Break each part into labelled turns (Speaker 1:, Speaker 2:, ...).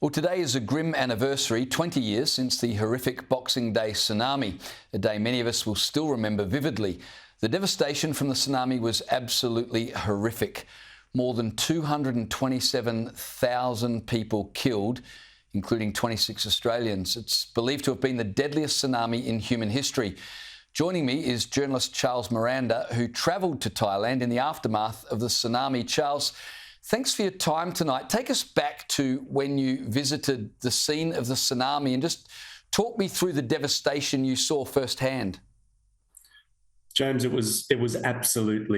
Speaker 1: Well, today is a grim anniversary, 20 years since the horrific Boxing Day tsunami, a day many of us will still remember vividly. The devastation from the tsunami was absolutely horrific. More than 227,000 people killed, including 26 Australians. It's believed to have been the deadliest tsunami in human history. Joining me is journalist Charles Miranda, who travelled to Thailand in the aftermath of the tsunami. Charles, thanks for your time tonight. Take us back to when you visited the scene of the tsunami and just talk me through the devastation you saw firsthand.
Speaker 2: James, it was absolute.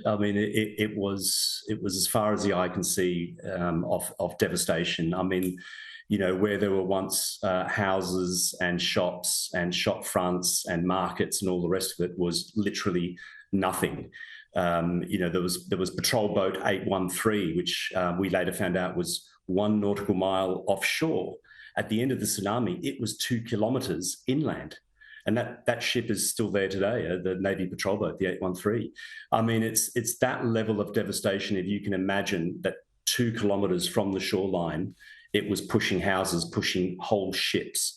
Speaker 2: I mean, it was as far as the eye can see of devastation. I mean, you know, where there were once houses and shops and shop fronts and markets and all the rest of it was literally nothing. You know, there was patrol boat 813, which we later found out was 1 nautical mile offshore. At the end of the tsunami, it was 2 kilometres inland. And that ship is still there today, the Navy patrol boat, the 813. I mean, it's that level of devastation. If you can imagine that 2 kilometres from the shoreline, it was pushing houses, pushing whole ships,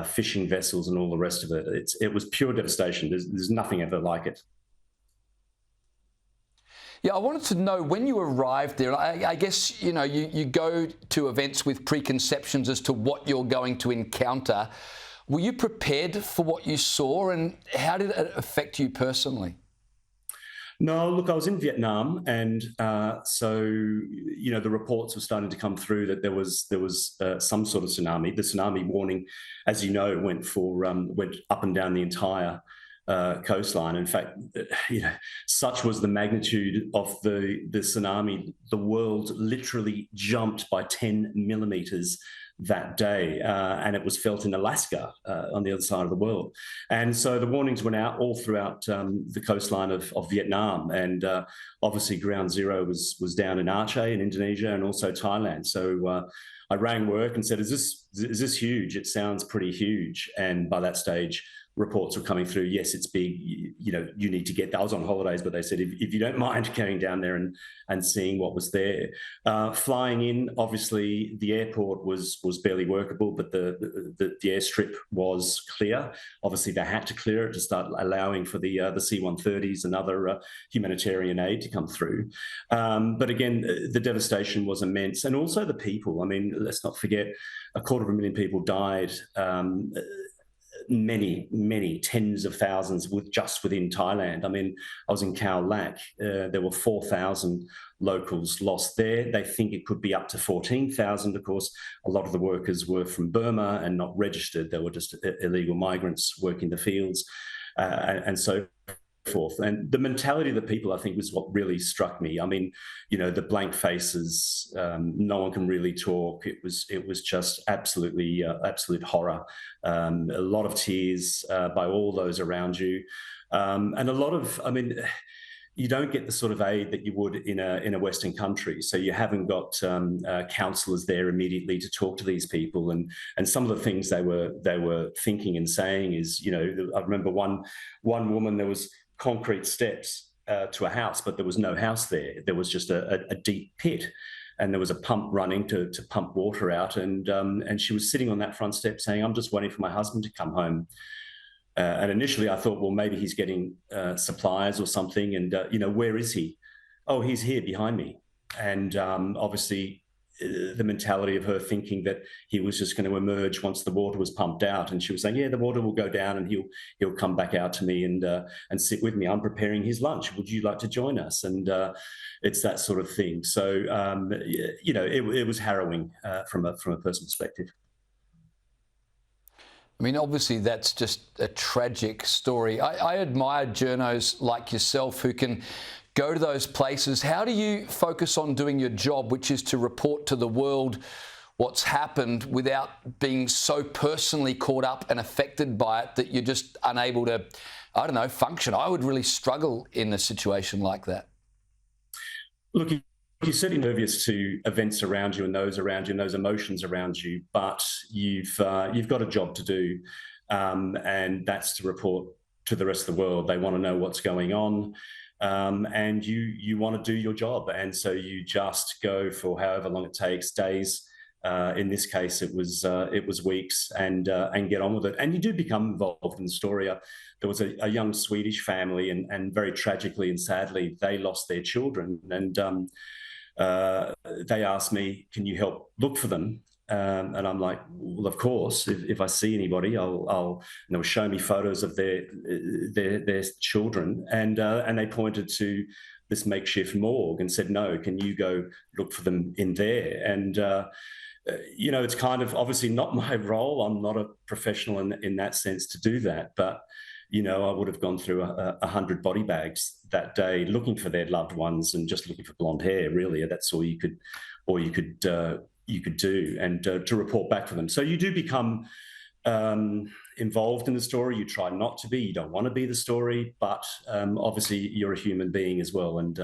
Speaker 2: fishing vessels and all the rest of it. It was pure devastation. There's nothing ever like it.
Speaker 1: Yeah, I wanted to know, when you arrived there, I guess, you know, you go to events with preconceptions as to what you're going to encounter. Were you prepared for what you saw, and how did it affect you personally?
Speaker 2: No, look, I was in Vietnam, and so you know the reports were starting to come through that there was some sort of tsunami. The tsunami warning, as you know, went up and down the entire coastline. In fact, you know, such was the magnitude of the tsunami, the world literally jumped by 10 millimeters that day, and it was felt in Alaska on the other side of the world. And so the warnings went out all throughout the coastline of Vietnam, and obviously ground zero was down in Aceh in Indonesia and also Thailand. So I rang work and said, is this huge? It sounds pretty huge. And by that stage, reports were coming through. Yes, it's big. You know, you need to get there. I was on holidays, but they said, if you don't mind going down there and seeing what was there. Flying in, obviously, the airport was barely workable, but the airstrip was clear. Obviously, they had to clear it to start allowing for the C-130s and other humanitarian aid to come through. But again, the devastation was immense. And also the people. I mean, let's not forget, 250,000 people died. Many tens of thousands just within Thailand. I mean, I was in Khao Lak. There were 4,000 locals lost there. They think it could be up to 14,000. Of course, a lot of the workers were from Burma and not registered. They were just illegal migrants working the fields and so forth. And the mentality of the people, I think, was what really struck me. I mean, you know, the blank faces, no one can really talk. It was just absolute horror. A lot of tears by all those around you, and a lot of, I mean, you don't get the sort of aid that you would in a Western country. So you haven't got counsellors there immediately to talk to these people. And some of the things they were thinking and saying is, you know, I remember one woman, there was concrete steps to a house, but there was no house there. There was just a deep pit, and there was a pump running to pump water out. And she was sitting on that front step saying, "I'm just waiting for my husband to come home." And initially I thought, well, maybe he's getting supplies or something. And, you know, where is he? Oh, he's here behind me. And obviously the mentality of her thinking that he was just going to emerge once the water was pumped out. And she was saying, yeah, the water will go down and he'll come back out to me and sit with me. I'm preparing his lunch. Would you like to join us? And it's that sort of thing. So, you know, it was harrowing from a personal perspective.
Speaker 1: I mean, obviously, that's just a tragic story. I admire journos like yourself who can go to those places. How do you focus on doing your job, which is to report to the world what's happened without being so personally caught up and affected by it that you're just unable to, I don't know, function? I would really struggle in a situation like that.
Speaker 2: Look, you're certainly nervous to events around you and those emotions around you, but you've got a job to do, and that's to report to the rest of the world. They want to know what's going on. And you want to do your job. And so you just go for however long it takes, days, In this case, it was weeks, and get on with it. And you do become involved in the story. There was a young Swedish family, and very tragically and sadly, they lost their children. And they asked me, "Can you help look for them?" And I'm like, "Well, of course. If I see anybody, I'll." And they were showing me photos of their children, and they pointed to this makeshift morgue and said, "No, can you go look for them in there?" And it's kind of obviously not my role. I'm not a professional in that sense to do that, but I would have gone through 100 body bags that day looking for their loved ones and just looking for blonde hair. Really, that's all you could do, and to report back for them. So you do become involved in the story. You try not to be. You don't want to be the story, but obviously you're a human being as well, and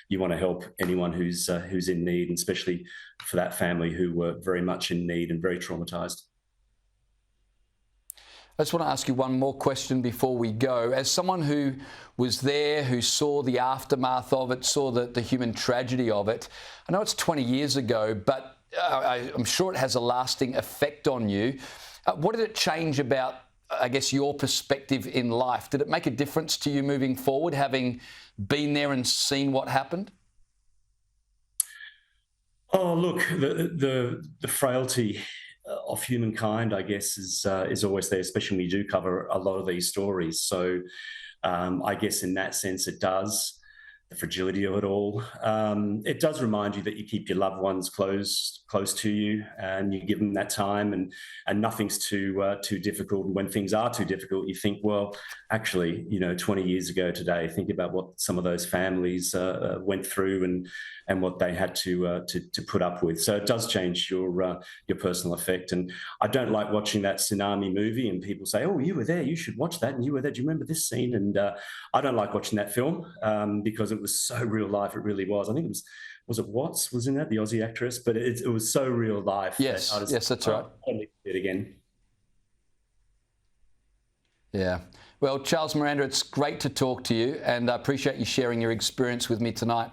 Speaker 2: you want to help anyone who's in need, and especially for that family who were very much in need and very traumatized.
Speaker 1: I just want to ask you one more question before we go. As someone who was there, who saw the aftermath of it, saw the human tragedy of it, I know it's 20 years ago, but I'm sure it has a lasting effect on you. What did it change about, I guess, your perspective in life? Did it make a difference to you moving forward, having been there and seen what happened?
Speaker 2: Oh, look, the frailty of humankind, I guess, is always there, especially when we do cover a lot of these stories. So I guess in that sense it does. The fragility of it all. It does remind you that you keep your loved ones close to you, and you give them that time, and nothing's too difficult. And when things are too difficult, you think, well, actually, 20 years ago today, think about what some of those families went through and what they had to put up with. So it does change your personal effect. And I don't like watching that tsunami movie, and people say, "Oh, you were there, you should watch that, and you were there. Do you remember this scene?" And I don't like watching that film because it was so real life. It really was. I think it was it Watts was in that, the Aussie actress, but it was so real life.
Speaker 1: Yes, yes, that's right.
Speaker 2: I need to see it again.
Speaker 1: Yeah. Well, Charles Miranda, it's great to talk to you, and I appreciate you sharing your experience with me tonight.